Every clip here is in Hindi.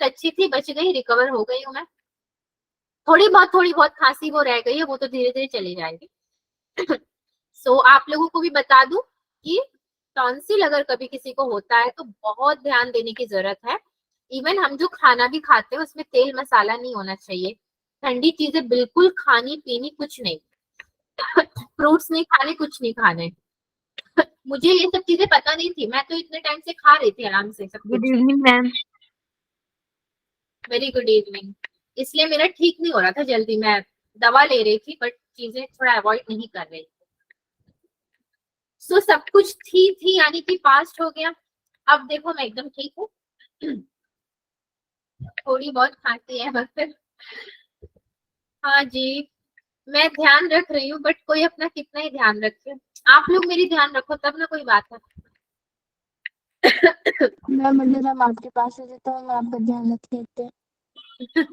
अच्छी थी, बच गई, रिकवर हो गई हूँ मैं। थोड़ी बहुत खांसी वो रह गई है, वो तो धीरे धीरे चली जाएगी। सो आप लोगों को भी बता दूं कि टॉन्सिल अगर कभी किसी को होता है तो बहुत ध्यान देने की जरूरत है। इवन हम जो खाना भी खाते हैं उसमें तेल मसाला नहीं होना चाहिए, ठंडी चीजें बिल्कुल खानी पीनी कुछ नहीं, फ्रूट्स नहीं खाने, कुछ नहीं खाने। मुझे ये सब चीजें पता नहीं थी, मैं तो इतने टाइम से खा रही थी आराम से सब गुड कुछ। Evening ma'am. Very good evening. इसलिए मेरा ठीक नहीं हो रहा था जल्दी, मैं दवा ले रही थी बट चीजें थोड़ा अवॉइड नहीं कर रही। सो सब कुछ थी यानी कि पास्ट हो गया। अब देखो मैं एकदम ठीक हूँ। थोड़ी बहुत खांसी है बस। हाँ जी, मैं ध्यान रख रही हूँ बट कोई अपना कितना ही ध्यान रखे। आप लोग मेरी ध्यान रखो तब ना कोई बात है। मैम अगर हम आपके पास है तो हम आपका ध्यान रख लेते हैं।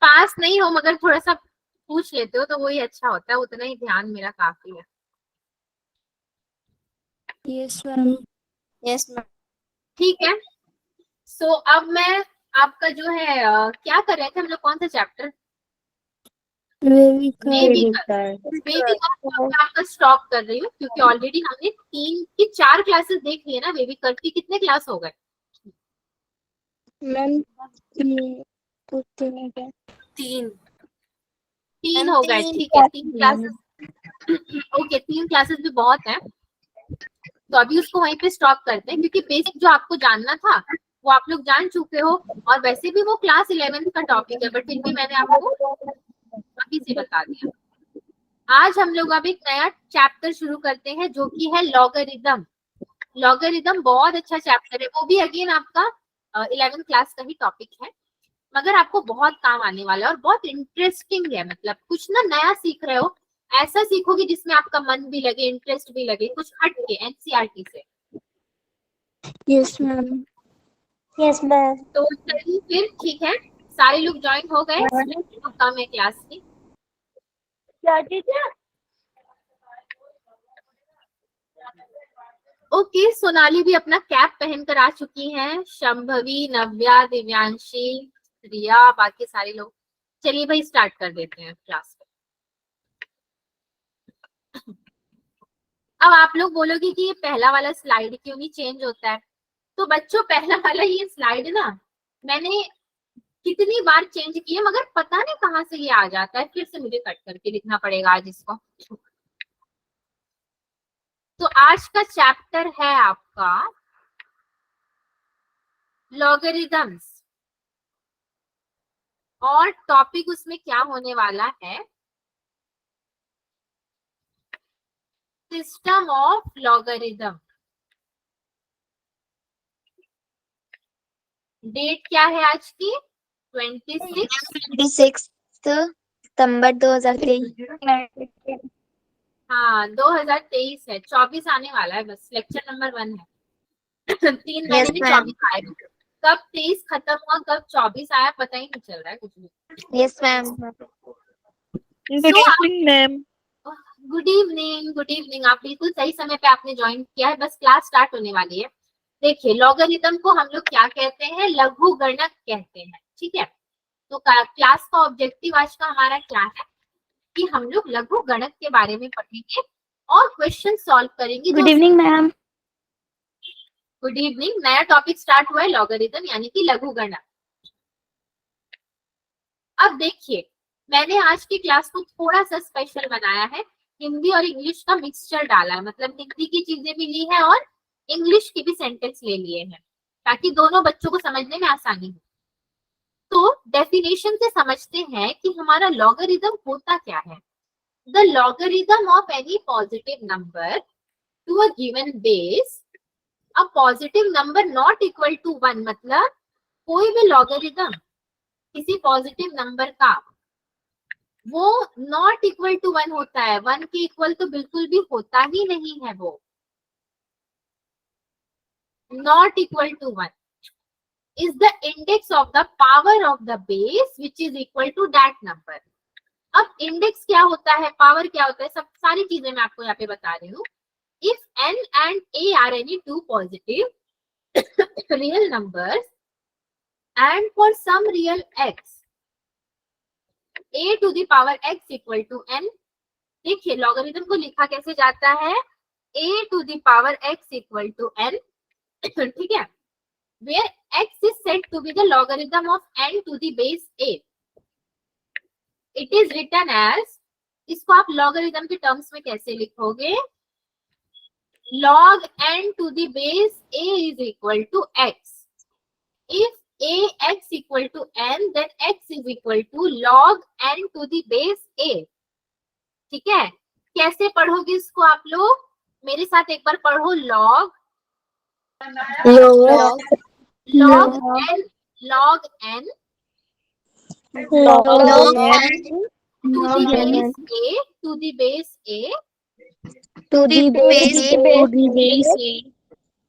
पास नहीं हो मगर थोड़ा सा पूछ लेते हो तो वही अच्छा होता है, उतना ही ध्यान मेरा काफी है। Yes ma'am. Yes ma'am. ठीक है। सो अब मैं आपका जो है क्या कर रहे थे हम लोग, कौन सा चैप्टर? वेविकर आपका स्टॉप कर रही हूँ क्योंकि ऑलरेडी हमने 3 की 4 क्लासेस देख ली है ना वेविकर की। कितने क्लास हो गए? मैम पूछते नहीं क्या? 3 हो गए, ठीक है 3 क्लासेस। ओके 3 क्लासेस भी बहुत है, तो अभी उसको वहीं पे स्टॉप करते हैं क्योंकि बेसिक जो आपको जानना था वो आप लोग जान चुके हो। और वैसे भी वो क्लास 11th का टॉपिक है बट फिर भी मैंने आपको अभी से बता दिया। आज हम लोग अब एक नया चैप्टर शुरू करते हैं जो कि है लॉगरिदम। लॉगरिदम बहुत अच्छा चैप्टर है, वो भी अगेन आपका 11th क्लास का ही टॉपिक है, मगर आपको बहुत काम आने वाला है और बहुत इंटरेस्टिंग है। मतलब कुछ ना नया सीख रहे हो, ऐसा सीखोगे जिसमें आपका मन भी लगे, इंटरेस्ट भी लगे, कुछ हट के एनसीईआरटी से। Yes ma'am. Yes ma'am. तो चलिए फिर ठीक है, सारे लोग ज्वाइन हो गए, स्टूडेंट लोग कम है क्लास की। क्या टीचर? ओके सोनाली भी अपना कैप पहनकर आ चुकी हैं, शंभवी, नव्या, दिव्यांशी, रिया, बाकी सारे लोग। चलिए भाई स्टार्ट कर देते हैं क्लास को। अब आप लोग बोलोगे कि ये पहला वाला स्लाइड क्यों नहीं चेंज होता है? तो बच्चों पहला वाला ये स्लाइड ना मैंने कितनी बार चेंज किए मगर पता नहीं कहाँ से ये आ जाता है, फिर से मुझे कट करके लिखना पड़ेगा आज इसको। तो आज का चैप्टर है आपका लॉगरिदम्स और टॉपिक उसमें क्या होने वाला है, सिस्टम ऑफ लॉगरिदम। डेट क्या है आज की? 26 सितंबर 2023। हाँ 2023 है, 24 आने वाला है, बस लेक्चर नंबर 1 है। 3 महीने यस में मैम। 24 आएगा। कब 23 खत्म हुआ कब 24 आया पता ही नहीं चल रहा है कुछ भी। Yes ma'am. Good evening ma'am. Good evening, good evening. आप बिल्कुल सही समय पे आपने ज्वाइन किया है, बस क्लास स्टार्ट होने वाली है। देखिए लॉगरिदम को हम लोग क्या कहते हैं? लघु गणक कहते हैं, ठीक है। तो क्लास का ऑब्जेक्टिव आज का हमारा क्या है कि हम लोग लघु गणक के बारे में पढ़ेंगे और क्वेश्चन सॉल्व करेंगे। Good evening ma'am. Good evening. नया टॉपिक स्टार्ट हुआ है लॉगरिदम यानी कि लघु गणक। अब देखिए मैंने आज की क्लास को थोड़ा सा स्पेशल बनाया है, हिंदी और इंग्लिश का मिक्सचर डाला है, मतलब हिंदी की चीजें भी ली है और इंग्लिश की भी सेंटेंस ले लिए हैं ताकि दोनों बच्चों को समझने में आसानी हो। तो डेफिनेशन से समझते हैं कि हमारा लॉगरिदम होता क्या है। The logarithm of any positive number to a given base, a positive number not equal to 1, मतलब कोई भी लॉगरिदम किसी पॉजिटिव नंबर का वो नॉट इक्वल टू 1 होता है, 1 के इक्वल तो बिल्कुल भी होता ही नहीं है, वो not equal to 1 is the index of the power of the base which is equal to that number। अब इंडेक्स क्या होता है, पावर क्या होता है, सब सारी चीजें मैं आपको यहाँ पे बता रही हूँ। If n and a are any two positive real numbers, and for some real x a to the power x equal to n। देखिए लॉगरिथम को लिखा कैसे जाता है, a to the power x equal to n, ठीक है, where x is said to be the logarithm of n to the base a, it is written as, इसको आप लॉगरिथम के टर्म्स में कैसे लिखोगे, log n to the base a is equal to x, if ax equal to n then x is equal to log n to the base a। ठीक है, कैसे पढ़ोगे इसको आप लोग, मेरे साथ एक बार पढ़ो, log log log n log n log to the base a to the base a to the base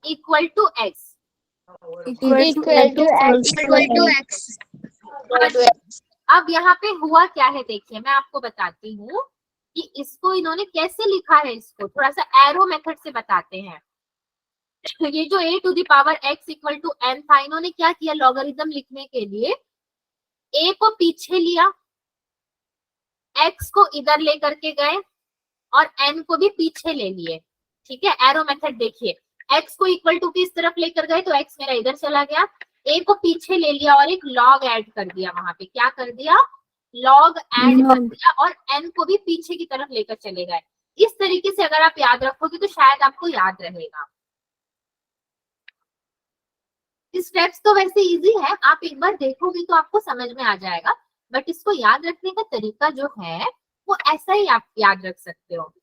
equal to x। equal to x। अब यहाँ पे हुआ क्या है, देखिए मैं आपको बताती हूँ कि इसको इन्होंने कैसे लिखा है, इसको थोड़ा सा एरो मेथड से बताते हैं। ये जो a to the power x equal to n था, इन्होंने क्या किया, लॉगरिथम लिखने के लिए a को पीछे लिया, x को इधर लेकर के गए और n को भी पीछे ले लिए। ठीक है, एरो मेथड देखिए, x को इक्वल टू की इस तरफ लेकर गए तो x मेरा इधर चला गया, a को पीछे ले लिया और एक log ऐड कर दिया, वहां पे क्या कर दिया, log ऐड कर दिया और n को भी पीछे की तरफ लेकर चले गए। इस तरीके से अगर आप याद रखोगे तो शायद आपको याद रहेगा। स्टेप्स तो वैसे इजी है, आप एक बार देखोगे तो आपको समझ में आ जाएगा, बट इसको याद रखने का तरीका जो है वो ऐसा ही आप याद रख सकते हो।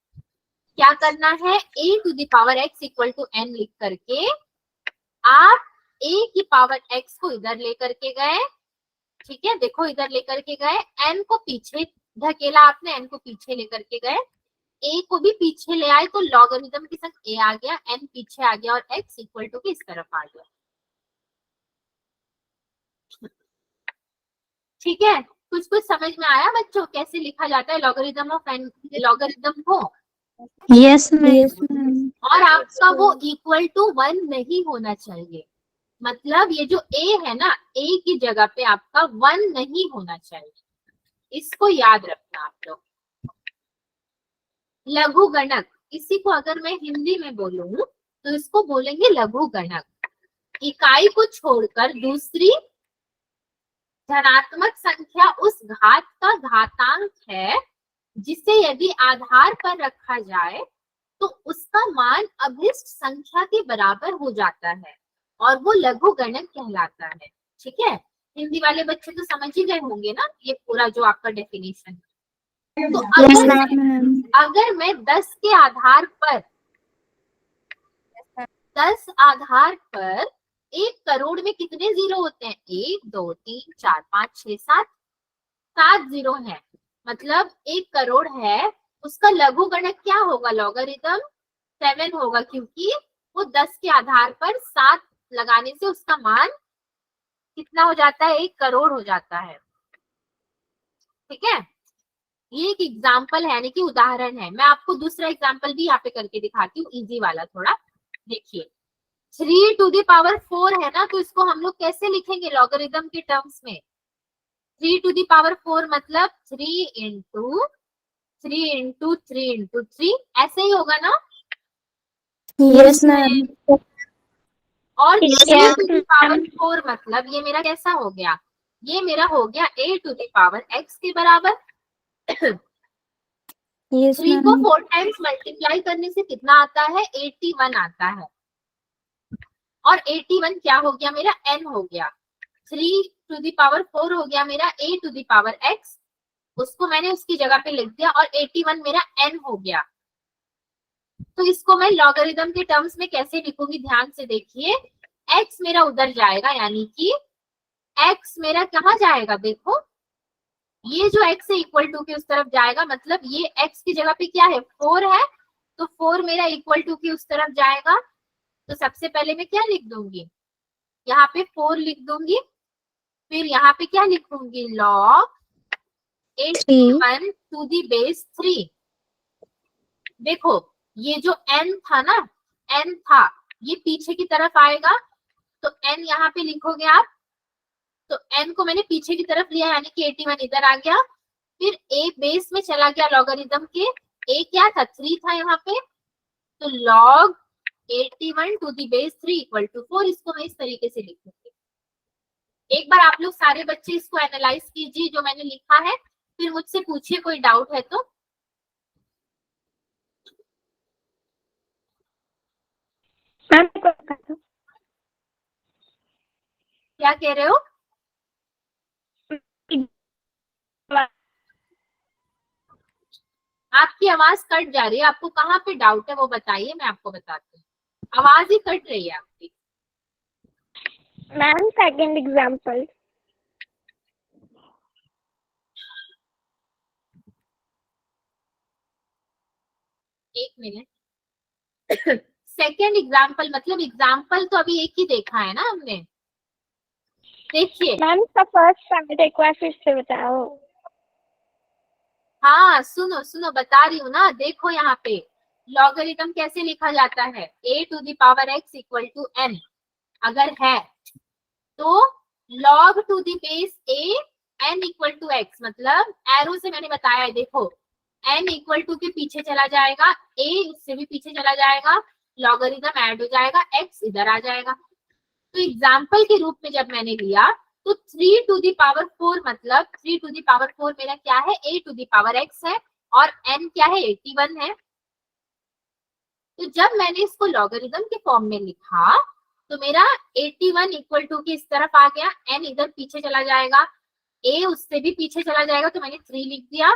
क्या करना है, a to the power x equal to n लिख करके आप a की पावर x को इधर लेकर के गए, ठीक है, देखो इधर लेकर के गए, n को पीछे धकेला आपने, n को पीछे लेकर के गए, a को भी पीछे ले आए तो लॉगरिथम के संग a आ गया, n पीछे आ गया और x इक्वल टू की इस तरफ आ गया। ठीक है, कुछ कुछ समझ में आया बच्चों कैसे लिखा जाता है लॉगरिथम ऑफ n, लॉगरिथम को? Yes ma'am. और आपका वो इक्वल टू 1 नहीं होना चाहिए, मतलब ये जो a है ना, a की जगह पे आपका 1 नहीं होना चाहिए, इसको याद रखना आप लोग। लघु गणक, इसी को अगर मैं हिंदी में बोलूं तो इसको बोलेंगे लघु गणक। इकाई को छोड़कर दूसरी धनात्मक संख्या उस घात का घातांक है जिसे यदि आधार पर रखा जाए तो उसका मान अभिष्ट संख्या के बराबर हो जाता है और वो लघु गणक कहलाता है। ठीक है, हिंदी वाले बच्चे तो समझ ही गए होंगे ना ये पूरा जो आपका डेफिनेशन। तो अगर मैं 10 के आधार पर 10 आधार पर 1 करोड़ में कितने जीरो होते हैं, 1 2 3 4 5 6 7 7 जीरो है, मतलब 1 करोड़ है, उसका लघु गणक क्या होगा, लॉगरिथम 7 होगा, क्योंकि वो 10 के आधार पर 7 लगाने से उसका मान कितना हो जाता है, 1 करोड़ हो जाता है। ठीक है, ये एक एग्जाम्पल है, यानी कि उदाहरण है। मैं आपको दूसरा एग्जाम्पल भी यहाँ पे करके दिखाती हूँ, इजी वाला थोड़ा। देखिए 3 टू द पावर 4 है ना, तो इसको हम लोग कैसे लिखेंगे लॉगरिथम के टर्म्स में, 3 टू द पावर 4 मतलब 3 इंटू 3 इंटू 3 इंटू 3, ऐसे ही होगा ना। Yes ma'am. और 3 टू द पावर 4 मतलब ये मेरा कैसा हो गया, ये मेरा हो गया a to the power x के बराबर। 3 को 4 टाइम्स मल्टीप्लाई करने से कितना आता है, 81 आता है, और 81 क्या हो गया मेरा, n हो गया। 3 टू द पावर 4 हो गया मेरा a to the power x, उसको मैंने उसकी जगह पे लिख दिया, और 81 मेरा n हो गया। तो इसको मैं लॉगरिथम के टर्म्स में कैसे लिखूंगी, ध्यान से देखिए, x मेरा उधर जाएगा, यानी कि x मेरा कहाँ जाएगा, देखो ये जो x है इक्वल टू के उस तरफ जाएगा, मतलब ये x की जगह पे क्या है, 4 है, तो 4 मेरा इक्वल टू के उस तरफ जाएगा। तो सबसे पहले मैं क्या लिख दूंगी, यहाँ पे 4 लिख दूंगी, फिर यहाँ पे क्या लिखूंगी, log 81 टू द बेस 3। देखो ये जो n था ना, n था, ये पीछे की तरफ आएगा, तो n यहाँ पे लिखोगे आप तो n को मैंने पीछे की तरफ लिया यानी कि 81 इधर आ गया, फिर a बेस में चला गया लॉगरिथम के, a क्या था 3 था यहाँ पे, तो log 81 to the base 3 equal to 4। इसको मैं इस तरीके से लिखूंगी। एक बार आप लोग सारे बच्चे इसको एनालाइज कीजिए जो मैंने लिखा है, फिर मुझसे पूछिए कोई डाउट है तो। मैम क्या कह रहे हो? आपकी आवाज कट जा रही है, आपको कहाँ पे डाउट है वो बताइए, मैं आपको बताती हूँ। आवाज ही कट रही है आपकी। Ma'am second example. एक मिनट। सेकेंड एग्जाम्पल मतलब एग्जाम्पल तो अभी एक ही देखा है ना हमने। देखिए मैम इसका फर्स्ट पार्ट एक बार फिर से बताओ। हाँ सुनो सुनो बता रही हूँ ना, देखो यहाँ पे लॉगरिथम कैसे लिखा जाता है, a to the power x equal to n अगर है तो log to the base a n equal to x, मतलब एरो से मैंने बताया है, देखो n इक्वल टू के पीछे चला जाएगा, a उससे भी पीछे चला जाएगा, लॉगरिथम ऐड हो जाएगा, x इधर आ जाएगा। तो एग्जाम्पल के रूप में जब मैंने लिया तो 3 टू दी पावर 4 मतलब 3 टू दी पावर 4 मेरा क्या है, a to the power x है और n क्या है 81 है। तो जब मैंने इसको लॉगरिथम के फॉर्म में लिखा तो मेरा 81 इक्वल टू की इस तरफ आ गया, n इधर पीछे चला जाएगा, a उससे भी पीछे चला जाएगा, तो मैंने 3 लिख दिया।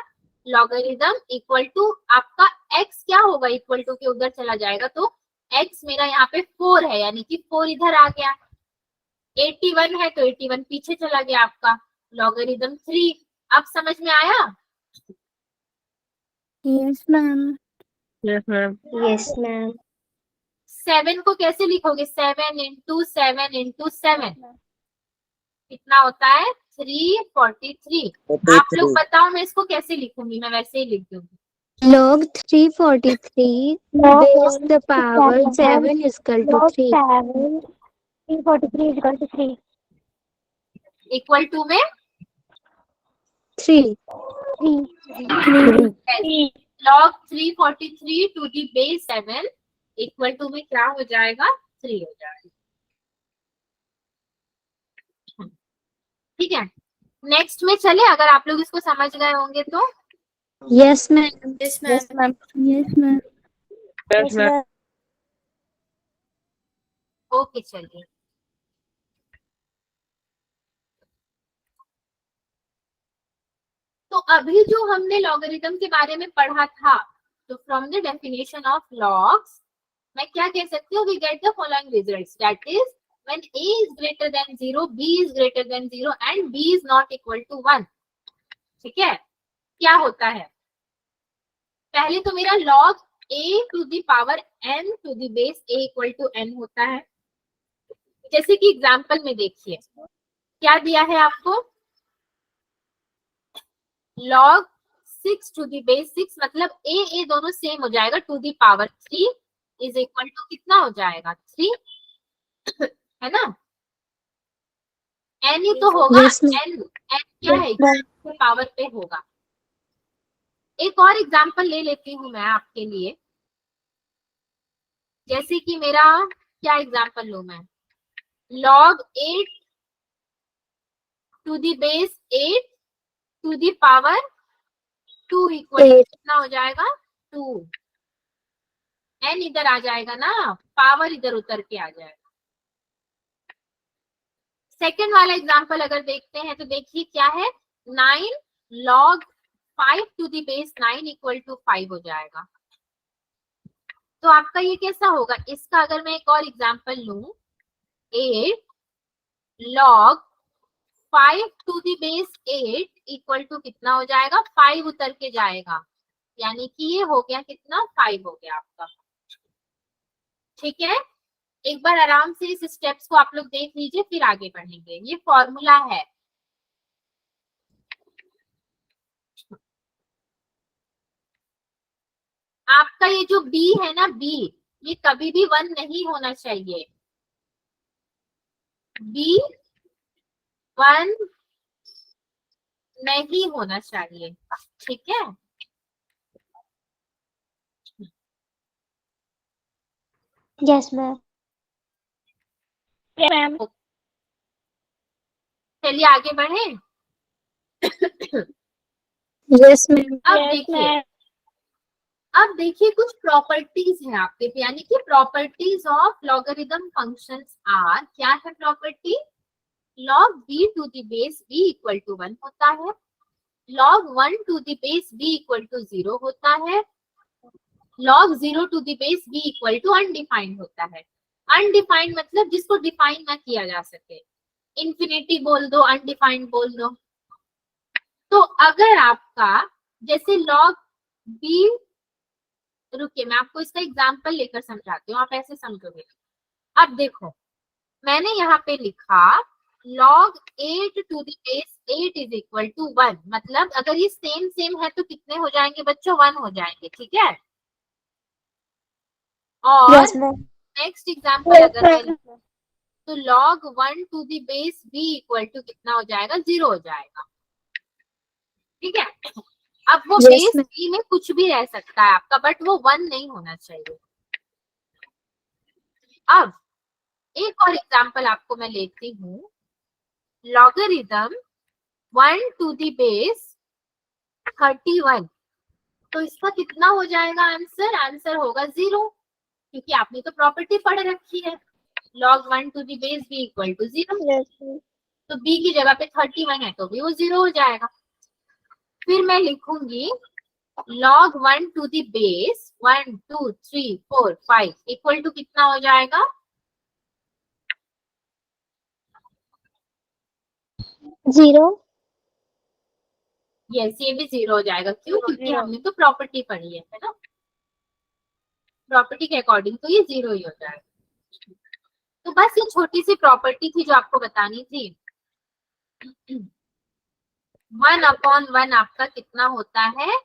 लॉगरिथम इक्वल टू आपका x क्या होगा, इक्वल टू के उधर चला जाएगा, तो x मेरा यहाँ पे 4 है यानी कि 4 इधर आ गया। 81 है तो 81 पीछे चला गया आपका, लॉगरिथम 3। अब समझ में आया? Yes ma'am. Yes ma'am. Yes ma'am. 7 को कैसे लिखोगे, 7 इंटू 7 इंटू 7 कितना होता है 343। आप लोग बताओ मैं इसको कैसे लिखूंगी, मैं वैसे ही लिख दूंगी। Log 343 base the power 7 is equal to 3. 343 is equal to 3. Equal to में 3. 3. log 343 to the base 7 equal to में क्या हो जाएगा 3 हो जाएगा। ठीक है, नेक्स्ट में चले, अगर आप लोग इसको समझ गए होंगे तो। Yes ma'am. Yes ma'am. Yes ma'am. Yes ma'am. Okay चलिए, तो अभी जो हमने लॉगरिथम के बारे में पढ़ा था, तो from the definition of logs मैं क्या कह सकती हूँ, we get the following results, that is when a is greater than 0, b is greater than 0 and b is not equal to 1। ठीक है, क्या होता है, पहले तो मेरा log a to the power n to the base a equal to n होता है। जैसे कि एग्जांपल में देखिए क्या दिया है आपको, log 6 टू द बेस 6 मतलब a दोनों सेम हो जाएगा, to the power 3 is equal to कितना हो जाएगा 3, है ना। n ही तो होगा, Yes, ma'am. n क्या है पावर पे होगा। एक और एग्जांपल ले लेती हूँ मैं आपके लिए, जैसे कि मेरा क्या एग्जांपल लूं मैं, log 8 to the base 8 to the power 2 equal कितना हो जाएगा 2, n इधर आ जाएगा ना, पावर इधर उतर के आ जाएगा। सेकंड वाला एग्जांपल अगर देखते हैं तो देखिए क्या है, 9 log 5 to the base 9 equal to 5 हो जाएगा। तो आपका ये कैसा होगा, इसका अगर मैं एक और एग्जांपल लूं, 8 log 5 to the base 8 equal to कितना हो जाएगा 5 उतर के जाएगा, यानी कि ये हो गया कितना 5 हो गया आपका। ठीक है, एक बार आराम से इस स्टेप्स को आप लोग देख लीजिए फिर आगे बढ़ेंगे। ये फॉर्मूला है, आपका ये जो b है ना b, ये कभी भी 1 नहीं होना चाहिए। b 1 नहीं होना चाहिए, ठीक है। Yes, ma'am. मैम चलिए आगे बढ़े। Yes, ma'am. अब देखिए कुछ प्रॉपर्टीज हैं आपके, यानी कि properties of logarithm functions are, क्या है property? log b to the base b equal to 1 होता है, log 1 to the base b equal to 0 होता है, log 0 to the base b equal to undefined होता है। अनडिफाइंड मतलब जिसको डिफाइन ना किया जा सके, इंफिनिटी बोल दो, अनडिफाइंड बोल दो। तो अगर आपका जैसे log b, रुकिए मैं आपको इसका एग्जांपल लेकर समझाती हूँ, आप ऐसे समझोगे। अब देखो मैंने यहाँ पे लिखा log 8 to the base 8 is equal to 1, मतलब अगर ये सेम सेम है तो कितने हो जाएंगे बच्चों? 1 हो जाएंगे, ठीक है। और Yes, ma'am. नेक्स्ट एग्जांपल अगर मैं लिखूं तो log 1 to the base b equal to कितना हो जाएगा? 0 हो जाएगा, ठीक है। अब वो Yes, बेस ma'am. b में कुछ भी रह सकता है आपका, बट वो 1 नहीं होना चाहिए। अब एक और एग्जांपल आपको मैं लेती हूँ, लॉगरिदम 1 टू द बेस 31, तो इसका कितना हो जाएगा आंसर? आंसर होगा 0, क्योंकि आपने तो प्रॉपर्टी पढ़ रखी है, log 1 to the base b equal to 0, तो b की जगह पे 31 है तो भी वो 0 हो जाएगा। फिर मैं लिखूंगी log 1 to the base 1 2 3 4 5 equal to कितना हो जाएगा? 0. यस, ये भी 0 हो जाएगा। क्यों? क्योंकि हमने तो प्रॉपर्टी पढ़ी है ना, प्रॉपर्टी के अकॉर्डिंग तो ये 0 ही हो जाएगा। तो बस ये छोटी सी प्रॉपर्टी थी जो आपको बतानी थी। 1/1 आपका कितना होता है?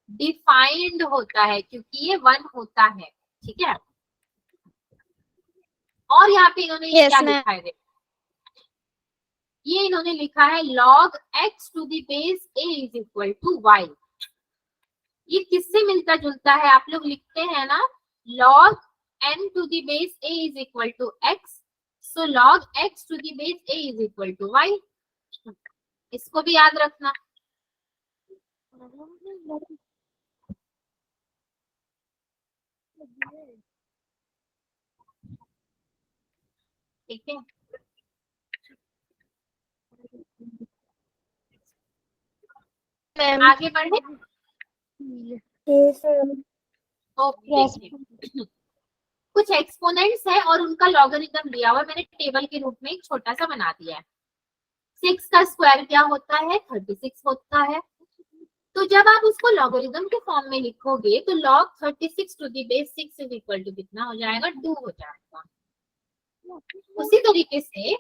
डिफाइंड होता है, क्योंकि ये 1 होता है, ठीक है। और यहाँ पे इन्होंने Yes, क्या ma'am. लिखा है? ये इन्होंने लिखा है log x to the base a is equal to y। ये किससे मिलता जुलता है? आप लोग लिखते हैं ना log n to the base a is equal to x, so log x to the base a is equal to y। इसको भी याद रखना। ठीक है, Ma'am. आगे बढ़े। Yes, ओके, कुछ एक्सपोनेंट्स है और उनका लॉगरिथम दिया हुआ, मैंने टेबल के रूप में एक छोटा सा बना दिया है। 6 का स्क्वायर क्या होता है? 36 होता है। तो जब आप उसको लॉगरिथम के फॉर्म में लिखोगे तो log 36 to the base 6 is equal to कितना हो जाएगा? 2 हो जाएगा। उसी तरीके से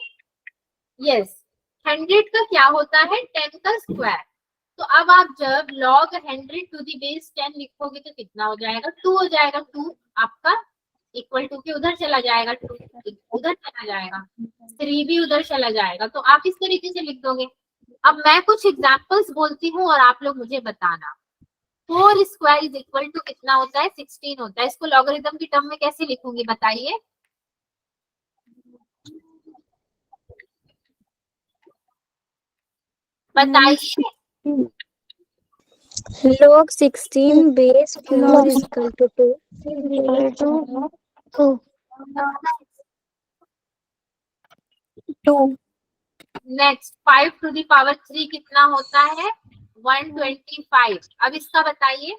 यस, 100 का क्या होता है? 10 का स्क्वायर। तो अब आप जब log 100 टू द बेस 10 लिखोगे तो कितना हो जाएगा? 2 हो जाएगा। 2 आपका इक्वल टू के उधर चला जाएगा, 2 उधर चला जाएगा, 3 भी उधर चला जाएगा। तो आप इस तरीके से लिख दोगे। अब मैं कुछ एग्जांपल्स बोलती हूँ और आप लोग मुझे बताना। 4 स्क्वायर इज इक्वल टू कितना होता है? 16 होता है। इसको लॉगरिथम की टर्म में कैसे लिखूंगी बताइए? बताइए। log 16 base 4 is equal to 2. Next 5 to the power 3 कितना होता है? 125। अब इसका बताइए।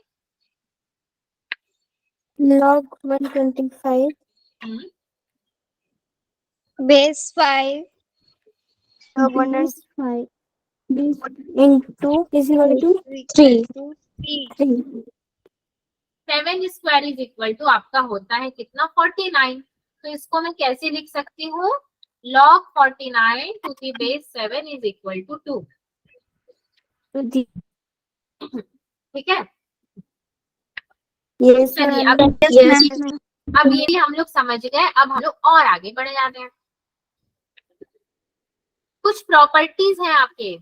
log 125 base 5 log 105 into is equal to 3. 7 square is equal to आपका होता है कितना? 49। तो इसको मैं कैसे लिख सकती हूँ? log 49 to the base 7 is equal to 2, ठीक है। Yes, चलिए ma'am. अब ये भी हम लोग समझ गए। अब हम लोग और आगे बढ़ जाते हैं। कुछ प्रॉपर्टीज हैं आपके।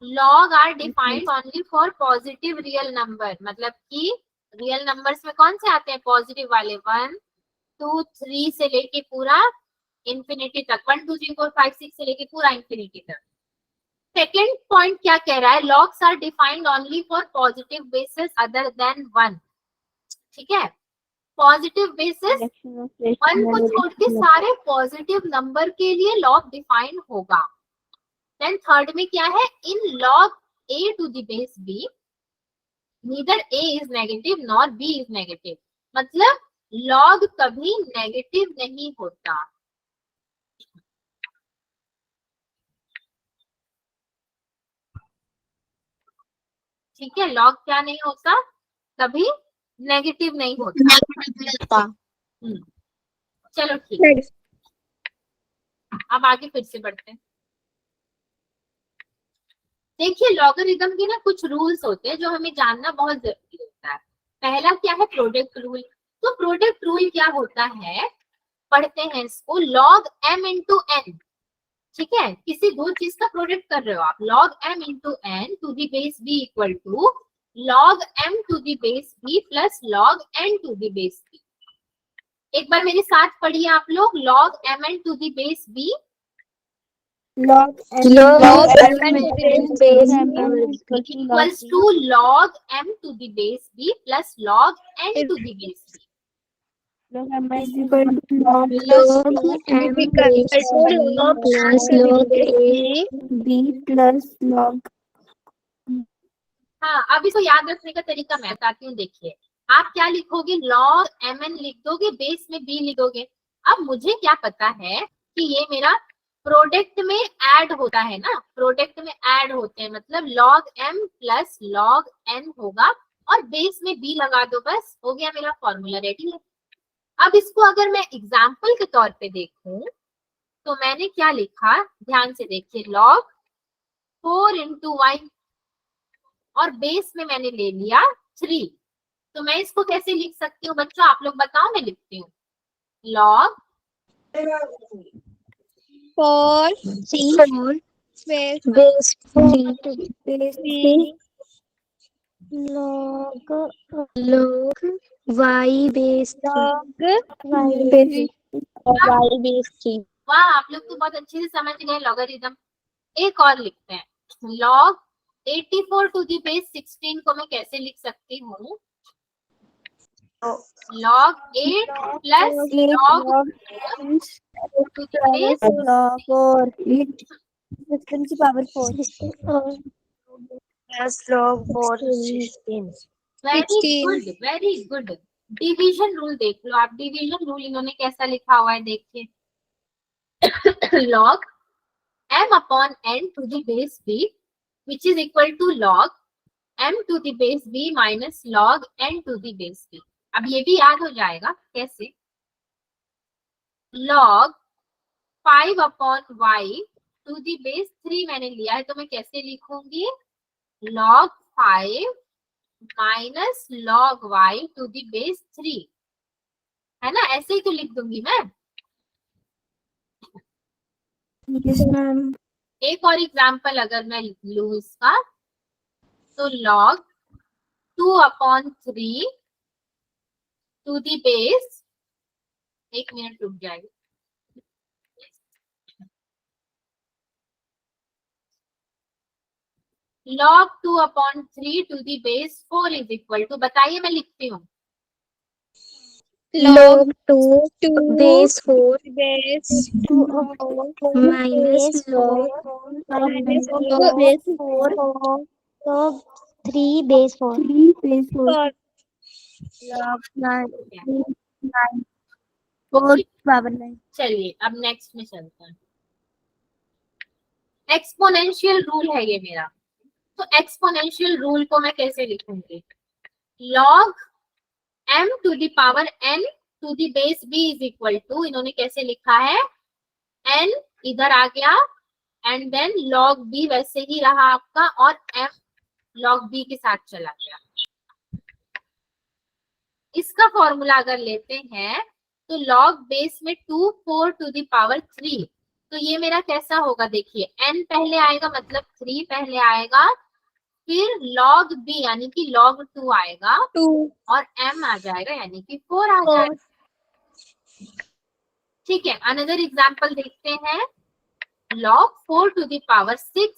Log are defined only for positive real number, मतलब कि रियल नंबर्स में कौन से आते हैं पॉजिटिव वाले, 1 2 3 से लेके पूरा इंफिनिटी तक, 1 2 3 4 5 6 से लेके पूरा इंफिनिटी तक। सेकेंड पॉइंट क्या कह रहा है, logs are defined only for positive bases other than 1। ठीक है, पॉजिटिव बेसिस 1 को छोड़ के सारे पॉजिटिव नंबर के लिए लॉग डिफाइंड होगा। देन थर्ड में क्या है, in log a to the base b neither a is negative nor b is negative, मतलब लॉग कभी नेगेटिव नहीं होता। ठीक है, लॉग क्या नहीं होता, कभी नेगेटिव नहीं होता। चलो ठीक है, अब आगे फिर से बढ़ते हैं। देखिए लॉगरिथम के ना कुछ रूल्स होते हैं जो हमें जानना बहुत जरूरी होता है। पहला क्या है, प्रोडक्ट रूल। तो प्रोडक्ट रूल क्या होता है, पढ़ते हैं इसको, लॉग m इंटू एन। ठीक है, किसी दो चीज का प्रोडक्ट कर रहे हो आप, log m into n to the base b equal to log m to the base b plus log n to the base b। एक बार मेरे साथ पढ़िए आप लोग, log mn to the base b log m base equals to log m to the base b plus log n to the base b। log m is equal to log log m base plus log a b plus log। हाँ, अब इसको याद रखने का तरीका मैं बताती हूँ। देखिए आप क्या लिखोगे, लॉग mn लिख दोगे, बेस में b लिखोगे। अब मुझे क्या पता है कि ये मेरा प्रोडक्ट में ऐड होता है ना, प्रोडक्ट में ऐड होते हैं, मतलब log m plus log n होगा और बेस में b लगा दो, बस हो गया मेरा फॉर्मूला रेडी है। अब इसको अगर मैं एग्जाम्पल के तौर पे देखूं तो मैंने क्या लिखा, ध्यान से देखिए, लॉग 4 इंटू y और बेस में मैंने ले लिया 3। तो मैं इसको कैसे लिख सकती हूँ बच्चों, आप लोग बताओ, मैं लिखती हूँ log 4 base 3 log y base 3 y base 3। वाह, आप लोग तो बहुत अच्छे से समझ गए लॉगरिथम। एक और लिखते हैं, लॉग 84 टू दी बेस 16 को मैं कैसे लिख सकती हूँ, log 8 plus log to the base log 4 16 की power 4 plus log 4 16। Very good, very good. Division rule देख लो आप, डिवीजन रूल इन्होंने कैसा लिखा हुआ है देखिए, log m upon n to the base b which is equal to log m to the base b minus log n to the base b। अब ये भी याद हो जाएगा कैसे, log 5 upon y to the base 3 मैंने लिया है, तो मैं कैसे लिखूंगी, log 5 minus log y to the base 3, है ना, ऐसे ही तो लिख दूंगी मैं। yes ma'am. एक और एग्जाम्पल अगर मैं लूं इसका, तो log 2 upon 3 to the base, एक मिनट रुक जाएगी, log 2 upon 3 to the base 4 is equal to, बताइए मैं लिखती हूँ, log 2 base 4 minus log base 4 log 3 base 4 log 9 4 power 9। चलिए अब नेक्स्ट में चलते हैं। एक्सपोनेंशियल रूल है ये मेरा, तो एक्सपोनेंशियल रूल को मैं कैसे लिखूंगी, log m to the power n to the base b is equal to, इन्होंने कैसे लिखा है, n इधर आ गया एंड देन log b वैसे ही रहा आपका और m log b के साथ चला गया। इसका फॉर्मूला अगर लेते हैं तो log बेस में 2 4 टू द पावर 3 तो ये मेरा कैसा होगा, देखिए n पहले आएगा मतलब 3 पहले आएगा, फिर log b यानी कि log 2 आएगा 2 और m आ जाएगा यानी कि 4 आ जाएगा। ठीक है, अनदर एग्जांपल देखते हैं। log 4 to the power 6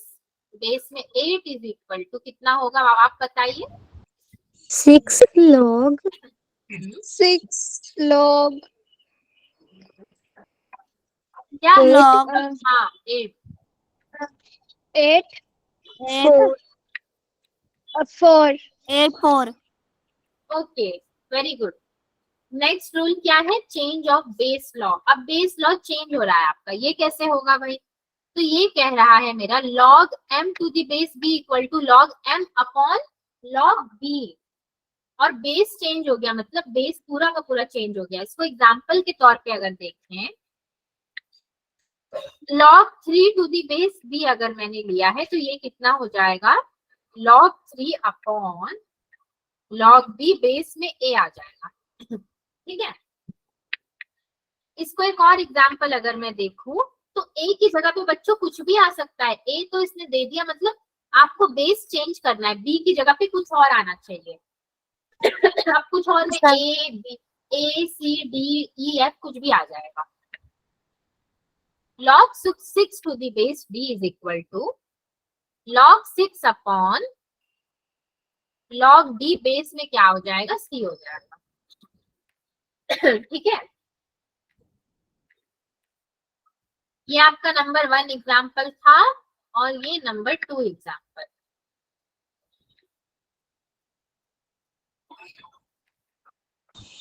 base में 8 इज इक्वल टू कितना होगा, आप बताइए। 6 log 6 log क्या log हाँ 8 8 4 4 8 4 okay, very good. Next rule क्या है, चेंज ऑफ बेस लॉ। अब बेस लॉ चेंज हो रहा है आपका, ये कैसे होगा भाई, तो ये कह रहा है मेरा log m to the base b equal to log m upon log b, और बेस चेंज हो गया मतलब बेस पूरा का पूरा चेंज हो गया। इसको एग्जांपल के तौर पे अगर देखें, log 3 to the base b अगर मैंने लिया है तो ये कितना हो जाएगा, log 3 upon log b base में a आ जाएगा। ठीक है, इसको एक और एग्जांपल अगर मैं देखूं तो a की जगह पे बच्चों कुछ भी आ सकता है। a तो इसने दे दिया, मतलब आपको बेस चेंज करना है, b की जगह पे कुछ और आना चाहिए। अब कुछ और में a c d e f कुछ भी आ जाएगा। log 6 to the base d is equal to log 6 upon log d base में क्या हो जाएगा, c हो जाएगा। ठीक है, ये आपका नंबर 1 एग्जाम्पल था और ये नंबर 2 एग्जाम्पल।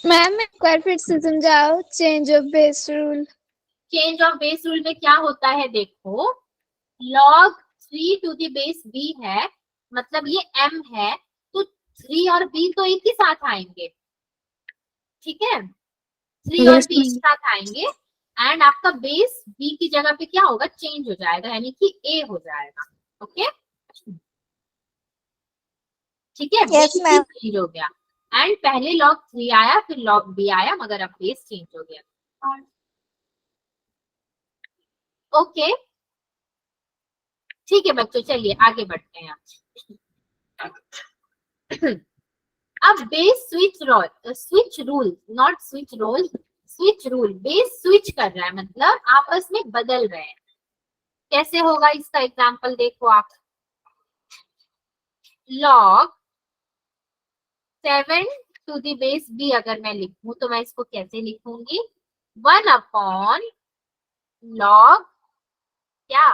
मैम एक बार फिर से समझाओ change of base rule. Change of base rule में क्या होता है, देखो log 3 to the base b है, मतलब ये m है, तो 3 और b तो एक ही साथ आएंगे। ठीक है, 3 और Yes, b एक साथ आएंगे एंड आपका बेस b की जगह पे क्या होगा, चेंज हो जाएगा यानी कि a हो जाएगा। ओके, ठीक है, Yes, बेस ma'am. चेंज हो गया एंड पहले log 3 आया फिर log b आया, मगर अब बेस चेंज हो गया। ओके, ठीक है बच्चों, चलिए आगे बढ़ते हैं। अब base switch rule not switch role, switch rule, base switch कर रहा है मतलब आपस में बदल रहे हैं। कैसे होगा इसका एग्जांपल देखो आप, log 7 to the base b अगर मैं लिखूं तो मैं इसको कैसे लिखूंगी, 1 अपॉन log क्या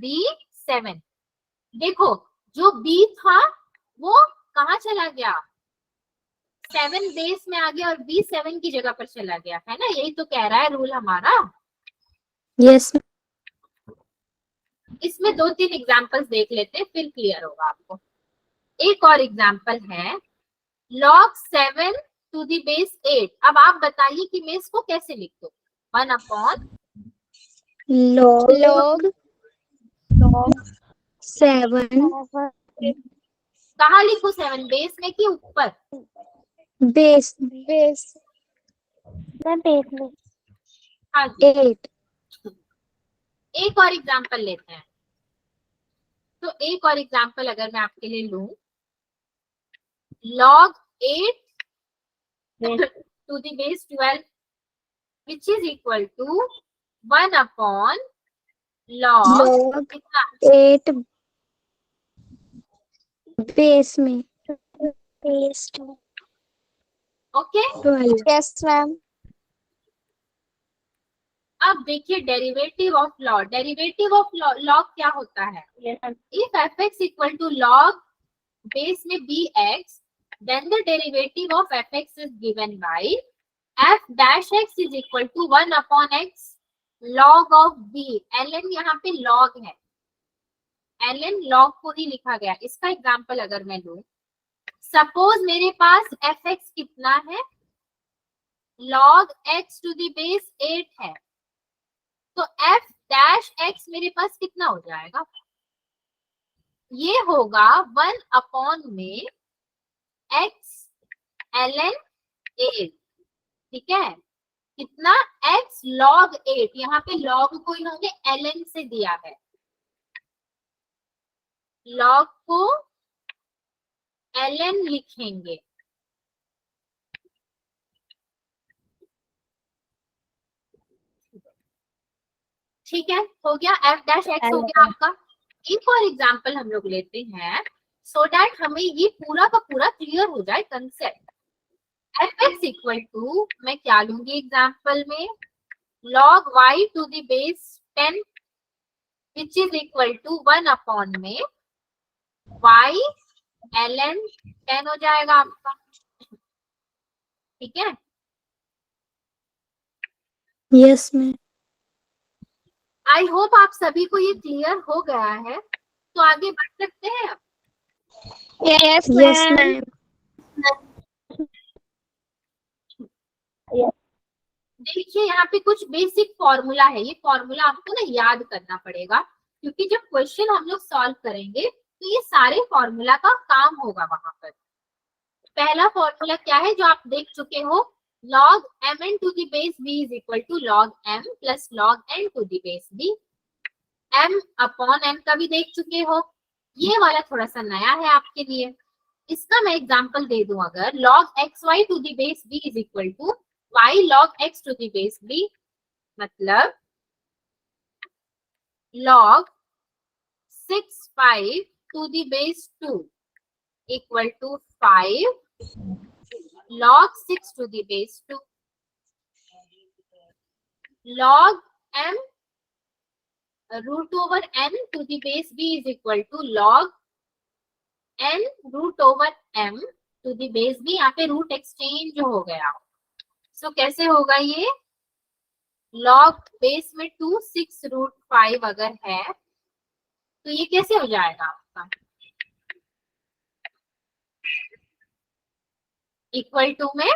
b7। देखो जो b था वो कहाँ चला गया, 7 बेस में आ गया और b 7 की जगह पर चला गया, है ना, यही तो कह रहा है रूल हमारा। yes, इसमें 2-3 एग्जांपल्स देख लेते हैं फिर क्लियर होगा आपको। एक और एग्जांपल है log 7 टू द बेस 8। अब आप बताइए कि मैं इसको कैसे लिख दूं, 1 अपॉन log log 7 कहाँ लिखूं, 7 बेस में कि ऊपर, base बेस में हाँ जी। 8 एक और एग्जांपल लेते हैं, तो एक और एग्जांपल अगर मैं आपके लिए लूं, log 8 to the base 12 which is equal to 1 upon log log कितना, 8 base में ओके। 12 yes ma'am. अब देखिए derivative of log, derivative of log क्या होता है, if F x equal to log base में B X then the derivative of F X is given by F dash X is equal to 1 upon X log of B. L यहाँ पे लॉग है, एल लॉग को ही लिखा गया। इसका एग्जांपल अगर मैं लूं, सपोज मेरे पास एफ एक्स कितना है, log x to the base 8 है, तो f डैश x मेरे पास कितना हो जाएगा, ये होगा 1 अपॉन में x ln a। ठीक है, कितना, x log 8, यहाँ पे log को इन्होंने ln से दिया है, log को ln लिखेंगे। ठीक है, हो गया, f डैश x हो गया आपका। एक और एग्जांपल हम लोग लेते हैं सो दैट हमें ये पूरा का पूरा क्लियर हो जाए concept. F x equal to, मैं क्या लूंगी एग्जांपल में, log y to the base 10 which is equal to 1 upon में y ln 10 हो जाएगा आपका। ठीक है, यस मैम। आई होप आप सभी को ये क्लियर हो गया है, तो आगे बढ़ सकते हैं। Yes yes ma'am. मैम। देखिए यहाँ पे कुछ बेसिक फॉर्मूला है, ये फॉर्मूला आपको ना याद करना पड़ेगा, क्योंकि जब क्वेश्चन हम लोग सॉल्व करेंगे तो ये सारे फॉर्मूला का काम होगा वहां पर। पहला फॉर्मूला क्या है जो आप देख चुके हो, log mn to the base b is equal to log m plus log n to the base b। m upon n का भी देख चुके हो, ये वाला थोड़ा सा नया है आपके लिए। इसका मैं एग्जांपल दे दूं, अगर log xy to the base b is equal to y log x to the base b, मतलब log 6 to the base 2 equal to 5 log 6 to the base 2। log m root over n to the base b is equal to log n root over m to the base b। यहाँ पे रूट एक्सचेंज हो गया, सो कैसे होगा ये, log बेस में 2 6 रूट 5 अगर है तो ये कैसे हो जाएगा आपका, इक्वल टू में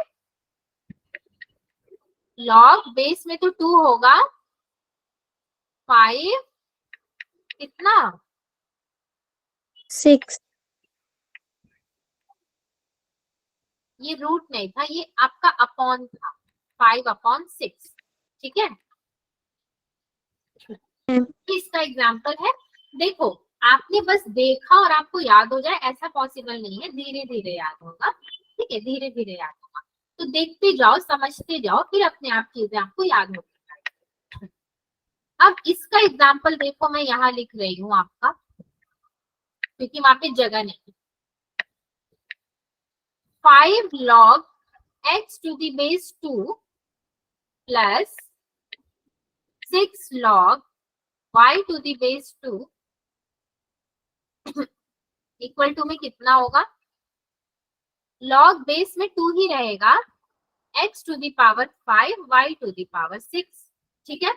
log बेस में तो 2 होगा, 5 कितना 6। ये रूट नहीं था, ये आपका अपॉन था, 5 अपॉन 6। ठीक है, इसका एग्जाम्पल है। देखो आपने बस देखा और आपको याद हो जाए ऐसा पॉसिबल नहीं है, धीरे धीरे याद होगा। ठीक है, धीरे धीरे याद होगा, तो देखते जाओ समझते जाओ, फिर अपने आप चीजें आपको याद होती जाएगी। अब इसका एग्जाम्पल देखो, मैं यहाँ लिख रही हूँ आपका, क्योंकि वहां पे जगह नहीं। 5 log x to the base 2 plus 6 log y to the base 2 equal to में कितना होगा, log बेस में 2 ही रहेगा, x to the power 5 y to the power 6। ठीक है,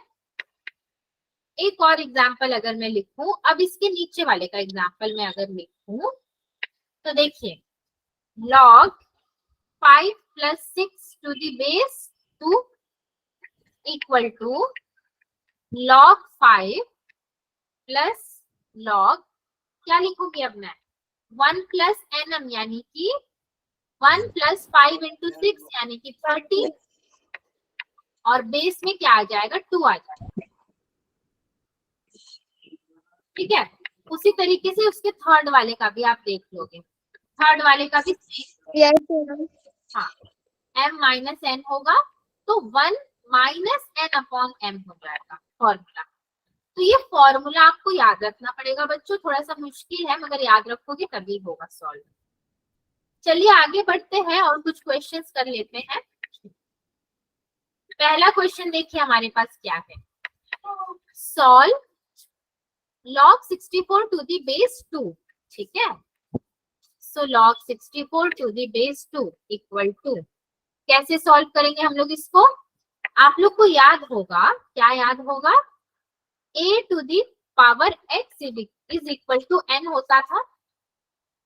एक और एग्जाम्पल अगर मैं लिखूं, अब इसके नीचे वाले का एग्जाम्पल मैं अगर लिखूं तो देखिए, log 5 plus 6 to the base 2 equal to log 5 plus log, क्या लिखूंगी अब मैं, 1 प्लस nm यानी कि 1 प्लस 5 इंटू 6 यानी कि 30, और बेस में क्या आ जाएगा, 2 आ जाएगा। ठीक है, उसी तरीके से उसके थर्ड वाले का भी आप देख लोगे, थर्ड वाले का भी हाँ m माइनस n होगा, तो 1 माइनस n अपॉन m हो जाएगा फॉर्मूला। तो ये फॉर्मूला आपको याद रखना पड़ेगा बच्चों, थोड़ा सा मुश्किल है मगर याद रखोगे तभी होगा सॉल्व। चलिए आगे बढ़ते हैं और कुछ क्वेश्चंस कर लेते हैं। पहला क्वेश्चन देखिए हमारे पास क्या है, solve log 64 to the base 2। ठीक है, so log 64 to the base 2 equal to, कैसे सॉल्व करेंगे हम लोग इसको, आप लोग को याद होगा, क्या याद होगा, a to the power x is equal to n होता था।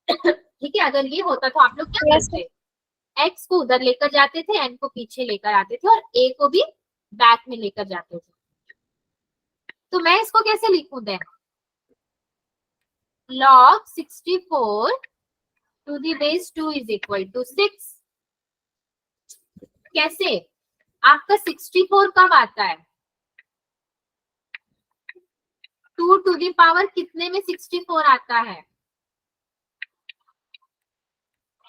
ठीक है, अगर ये होता तो आप लोग क्या करते, x को उधर लेकर जाते थे, n को पीछे लेकर आते थे और a को भी बैक में लेकर जाते थे। तो मैं इसको कैसे लिखूं दें, log 64 to the base 2 is equal to 6। कैसे, आपका 64 कब आता है? 2 टू द पावर कितने में 64 आता है?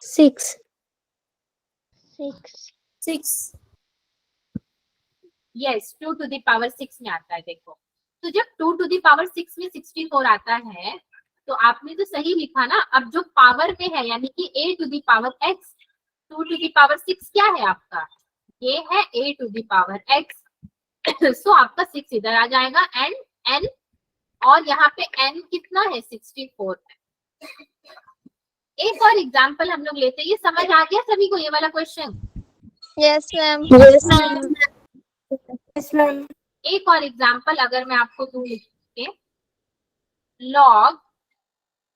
6. 6. 6. यस, 2 टू द पावर 6 में आता है। देखो, तो जब 2 टू द पावर 6 में 64 आता है तो आपने तो सही लिखा ना। अब जो पावर में है यानी कि a to the power x, 2 to the power 6 क्या है आपका? ये है a to the power x। So आपका 6 इधर आ जाएगा एंड n, और यहाँ पे n कितना है? 64 है। एक और एग्जांपल हम लोग लेते हैं। ये समझ आ गया सभी को ये वाला question? Yes ma'am. Yes, ma'am. Yes ma'am. एक और एग्जांपल अगर मैं आपको दूं लिख के, log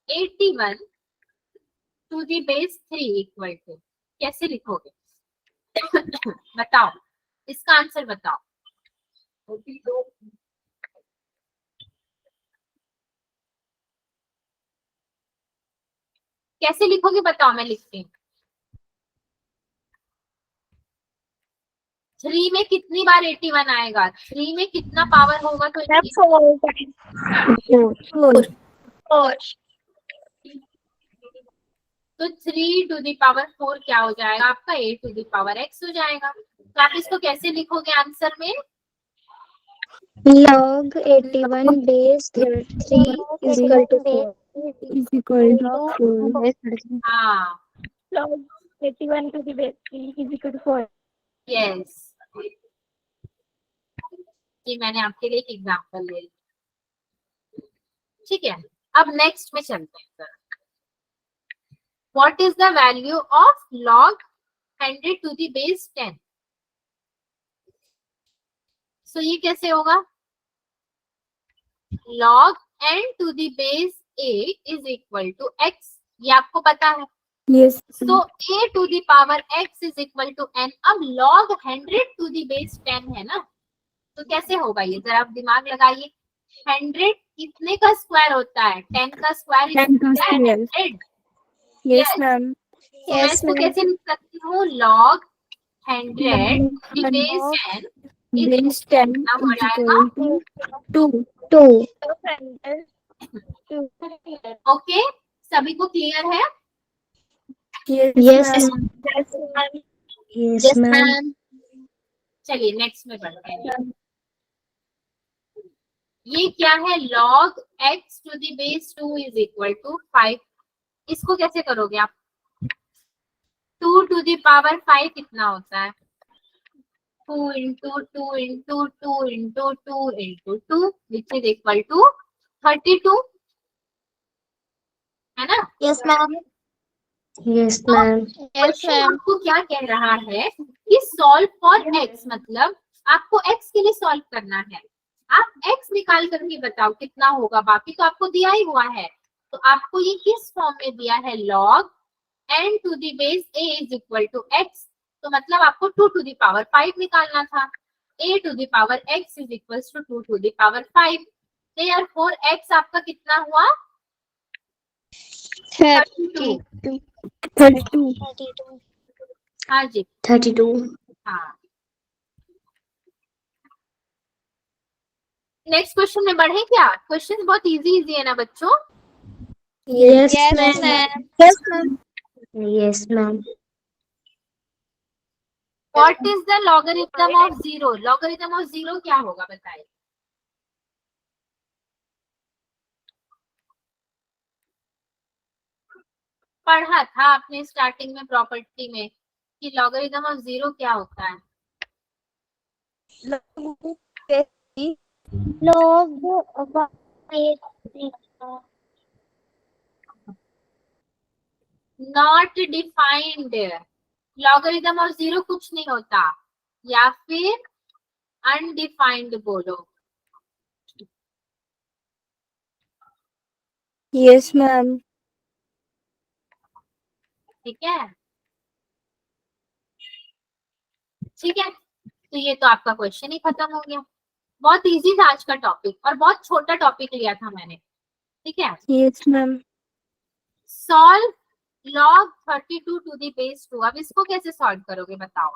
81 to the base 3 equal to, कैसे लिखोगे? बताओ, इसका आंसर बताओ। कैसे लिखोगे बताओ, मैं लिखती हूँ। 3 में कितनी बार 81 आएगा? 3 में कितना पावर होगा? तो 4. तो 3 टू द पावर 4 क्या हो जाएगा आपका? a to the power x हो जाएगा। तो आप इसको कैसे लिखोगे आंसर में? Log 81 base 3 is equal to 4. is equal to 4. हाँ, Log 81 to the base 3 is equal to 4. Yes, ये मैंने आपके लिए एक एग्जांपल ले लिया। ठीक है, अब नेक्स्ट में चलते हैं। What is the value of log 100 to the base 10? So ये कैसे होगा? log n to the base a is equal to x, ये आपको पता है। Yes. So a to the power x is equal to n। अब log 100 टू द बेस 10 है ना, तो कैसे होगा ये? जरा आप दिमाग लगाइए। 100 कितने का स्क्वायर होता है? 10 का स्क्वायर इज 10 का square. 100। Yes, ma'am. तो मैं इसको कैसे लिख सकती हूँ? log 100 बेस 10 Base 10 कितना हो is जाएगा? equal to 2. 2. ओके, सभी को क्लियर है? Yes, ma'am. ma'am. Yes, ma'am. चलिए नेक्स्ट में बढ़ते हैं। ये क्या है? log x to the base 2 is equal to 5। इसको कैसे करोगे आप? 2 टू द पावर 5 कितना होता है? 2 into 2 into 2 into 2 into 2 which is equal to 32, है ना? Yes, ma'am. Yes, ma'am. Question आपको क्या कह रहा है कि सॉल्व फॉर x, मतलब आपको x के लिए सॉल्व करना है। आप x निकाल करके बताओ कितना होगा, बाकी तो आपको दिया ही हुआ है। तो आपको ये किस फॉर्म में दिया है? log n to the base a is equal to x, तो मतलब आपको 2 टू द पावर 5 निकालना था। a to the power x is equal to 2 to the power 5। Therefore x आपका कितना हुआ? 32। 32. हाँ जी, 32. हाँ। नेक्स्ट क्वेश्चन में बढ़े क्या? क्वेश्चन बहुत इजी इजी है ना बच्चों? Yes, Yes, ma'am. ma'am. Yes, ma'am. Yes, ma'am. What is the logarithm of 0? Logarithm of 0 क्या होगा बताइए? पढ़ा था आपने स्टार्टिंग में प्रॉपर्टी में कि लॉगरिथम ऑफ 0 क्या होता है? Log not defined. Logarithm of 0 कुछ नहीं होता, या फिर अनडिफाइंड बोलो। Yes, ma'am. ठीक है, ठीक है, तो ये तो आपका क्वेश्चन ही खत्म हो गया। बहुत इजी था आज का टॉपिक और बहुत छोटा टॉपिक लिया था मैंने। ठीक है, Yes, ma'am. Solve log 32 to the base 2। अब इसको कैसे सॉल्व करोगे बताओ?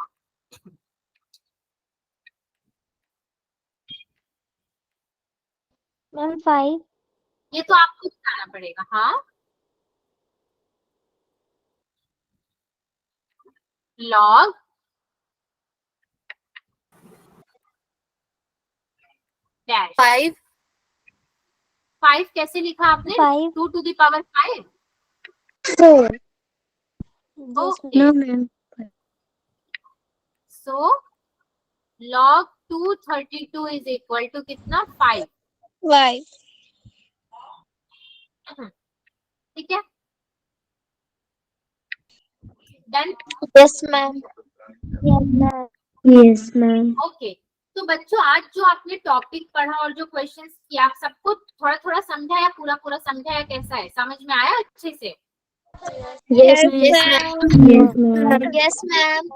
मैम 5। ये तो आपको बताना पड़ेगा। हाँ, लॉग डैश 5 5 कैसे लिखा आपने? 5 2 to the power 5। 4. Yes okay, No, ma'am. So log 232 is equal to कितना? 5। 5 ठीक है, done. Yes ma'am. Ma'am. Yes, ma'am. Okay, तो बच्चों आज जो आपने टॉपिक पढ़ा और जो क्वेश्चंस किया, आप सबको थोड़ा थोड़ा समझा या पूरा पूरा समझा या कैसा है? समझ में आया अच्छे से? Yes, yes ma'am. Ma'am. Yes, ma'am. Yes ma'am.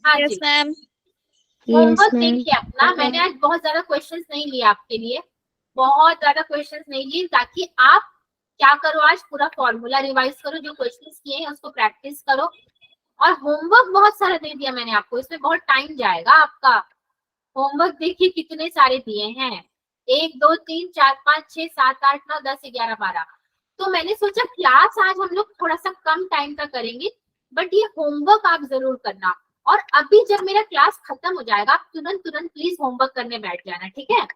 हाँ यस जी, मैम। Yes, homework ma'am. देखिए अपना। मैंने आज बहुत ज्यादा क्वेश्चंस नहीं लिए आपके लिए, बहुत ज्यादा क्वेश्चंस नहीं लिए, ताकि आप क्या करो, आज पूरा फॉर्मूला रिवाइज करो, जो क्वेश्चंस किए हैं उसको प्रैक्टिस करो। और होमवर्क बहुत सारा दे दिया मैंने आपको, इसमें बहुत टाइम जाएगा आपका। होमवर्क देखिए कितने सारे दिए हैं, 1 2 3 4 5 6 7 8 9 10 11 12। तो मैंने सोचा क्लास आज हम लोग थोड़ा सा कम टाइम का करेंगे, बट ये होमवर्क आप जरूर करना। और अभी जब मेरा क्लास खत्म हो जाएगा, आप तुरंत तुरंत प्लीज होमवर्क करने बैठ जाना, ठीक है?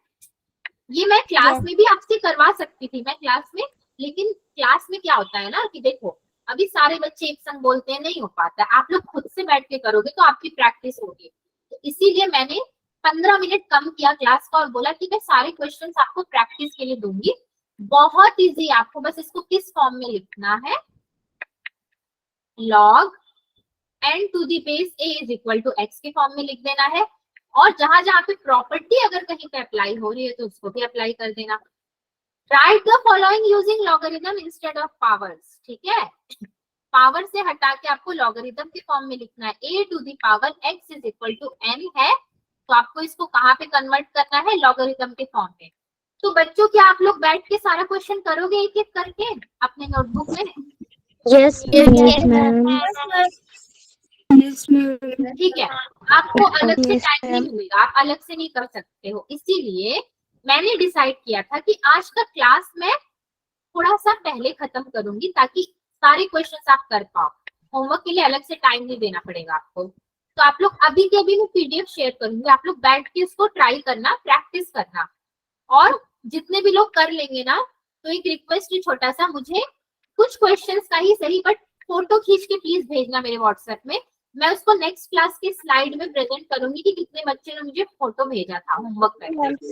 ये मैं क्लास Yes. में भी आपसे करवा सकती थी, मैं क्लास में, लेकिन क्लास में क्या होता है ना कि देखो अभी सारे बच्चे एक संग बोलते हैं, नहीं हो पाता है। आप लोग खुद से बैठ के करोगे तो आपकी प्रैक्टिस होगी। तो इसीलिए मैंने 15 मिनट कम किया क्लास का और बोला कि मैं सारे क्वेश्चंस आपको प्रैक्टिस के लिए दूंगी। बहुत इजी, आपको बस इसको किस फॉर्म में लिखना है, log n to the base a is equal to x के फॉर्म में लिख देना है। और जहां जहां पे प्रॉपर्टी अगर कहीं पे अप्लाई हो रही है तो उसको भी अप्लाई कर देना। Right the following using logarithm instead of powers, ठीक है? पावर से हटा के आपको लॉगरिथम के फॉर्म में लिखना है। a to the power x is equal to n है, तो आपको इसको कहाँ पे कन्वर्ट करना है? लॉगरिथम के फॉर्म में। तो बच्चों क्या आप लोग बैठ के सारा क्वेश्चन करोगे एक एक करके अपने नोटबुक में? Yes, yes, ma'am. Yes, ma'am. ठीक है, आपको अलग से Yes, टाइम नहीं ma'am. मिलेगा, आप अलग से नहीं कर सकते हो। इसीलिए मैंने डिसाइड किया था कि आज का क्लास मैं थोड़ा सा पहले खत्म करूंगी, ताकि सारे क्वेश्चंस आप कर पाओ। होमवर्क के लिए अलग से टाइम नहीं देना पड़ेगा आपको। तो आप लोग अभी के अभी मैं पीडीएफ शेयर करूंगी, आप लोग बैठ के उसको ट्राई करना, प्रैक्टिस करना। और जितने भी लोग कर लेंगे ना, तो एक रिक्वेस्ट है छोटा सा, मुझे कुछ क्वेश्चंस का ही सही बट फोटो खींच के प्लीज भेजना मेरे व्हाट्सएप में। मैं उसको नेक्स्ट क्लास के स्लाइड में प्रेजेंट करूंगी कि कितने बच्चे ने मुझे फोटो भेजा था होमवर्क करके।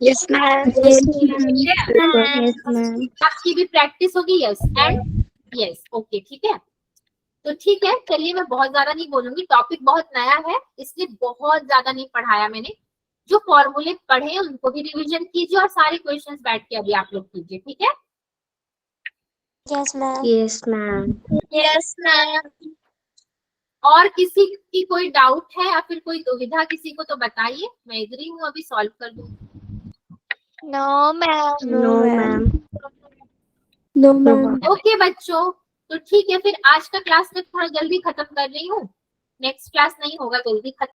Yes ma'am. Yes, ma'am. Yes, ma'am. आपकी भी प्रैक्टिस होगी। यस एंड यस, ओके, ठीक है। तो ठीक है, चलिए मैं बहुत ज्यादा नहीं बोलूंगी, टॉपिक बहुत नया है इसलिए बहुत ज्यादा नहीं पढ़ाया मैंने। जो फॉर्मूले पढ़े हैं उनको भी रिवीजन कीजिए और सारे क्वेश्चंस बैठ के अभी आप लोग कीजिए, ठीक है? Yes, ma'am. Yes, ma'am. Yes ma'am. और किसी की कोई डाउट है या फिर कोई दुविधा किसी को तो बताइए, मैं इधर ही हूँ, अभी सॉल्व कर दूंगी। No ma'am. No, ma'am. No, ma'am. Okay बच्चों, तो ठीक है फिर आज का क्लास मैं थोड़ा जल्दी खत्म कर रही हूँ, नेक्स्ट क्लास नहीं होगा, जल्दी खत्म।